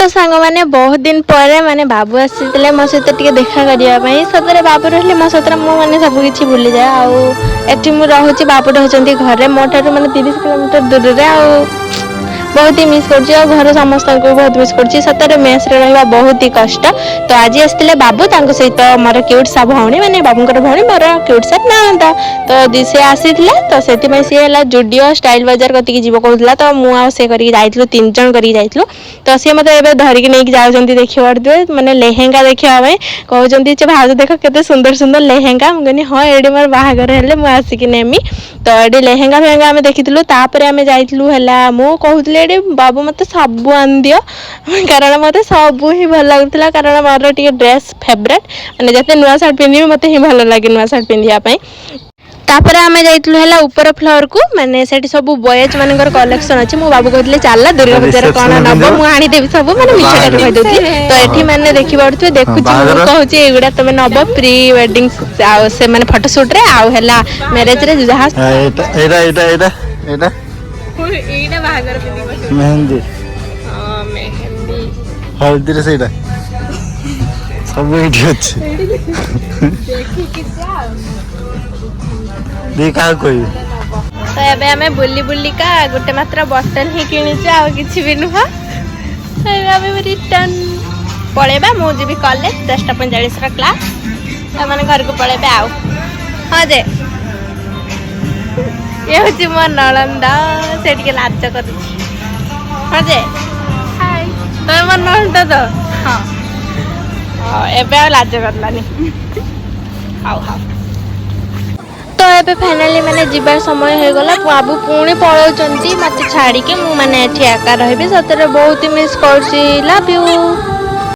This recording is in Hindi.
तो सांग मैंने बहुत दिन पर माने बाबू आसी मो सहित टे देखा करने सतरे बाबू रही मो सतरे मुझे सब किसी भूली जाए आठी मुझे बाबू रोचे घरे मो ठार मैंने 30 किलोमीटर दूर में बहुत ही मिस कर घर समस्त को बहुत मिस कर सतरे मेस रहा बहुत ही कष्ट। तो आज आसते बाबू सहित मोर क्यूट सा भौणी मैंने बाबूर भौणी मोर क्यूट सा ना तो सी आसी तो से सी है जुडियो स्टाइल बाजार कति जीव कहला तो मुझे कर 3 जन कर तो सी मत धरिकी नहीं जाऊँ देखा मैंने लेहेंगा देखापी कहते भाज देख के सुंदर सुंदर लेहेंगा मुझे हाँ ये मोर बाहागर है मुझे आसिक नेमी तो ये लेहेंगा फेहेंगा आम देखी आम जाइलु है मु कहूली बाबू मत सब आन दियो कारण मत सब ही भल लगुला कारण मोर टे ड्रेस फेवरेट मैंने जिते नुआ सार्ट पिंधि मत ही भल लगे नुआ सार्ट पिंधापी तापर आम जाइलु है ऊपर फ्लोर को मैंने से सब बॉयज मान कलेक्शन अच्छे मो बाबू कहते चल दुर्गा पूजा कौन नब मुझे आनीदेवी सब मैंने मिछटा कहीदे तो ये मैंने देखी पड़े देखुची कहूँ युवा तुम नब प्री वेडिंग से मैंने फोटोशूट रे आउ है मैरेज रे जहाँ मेहंदी हल्दी रे सेटा सब एठी अछि देखा कोई तो एबे हमें बुली बुली का गोटे मात्र बोतल ही किनिचे आ किछि भी नुह तो एबे रिटर्न पळेबा मु जीबी कॉलेज 10:45 रा क्लास त माने घर को पळेबे आउ हां जे ये होची मोर नळंदा से टिके लाज कर हां जे हाय तो मोर नळंदा तो हां एबे लाज करलानी आउ हां तो ये फाइनाली मैंने जीवार समय हो गला बाबू पुणी पलाउंट मत छाड़ी के मुझे एका रही सतरे बहुत मिस कर लव यू।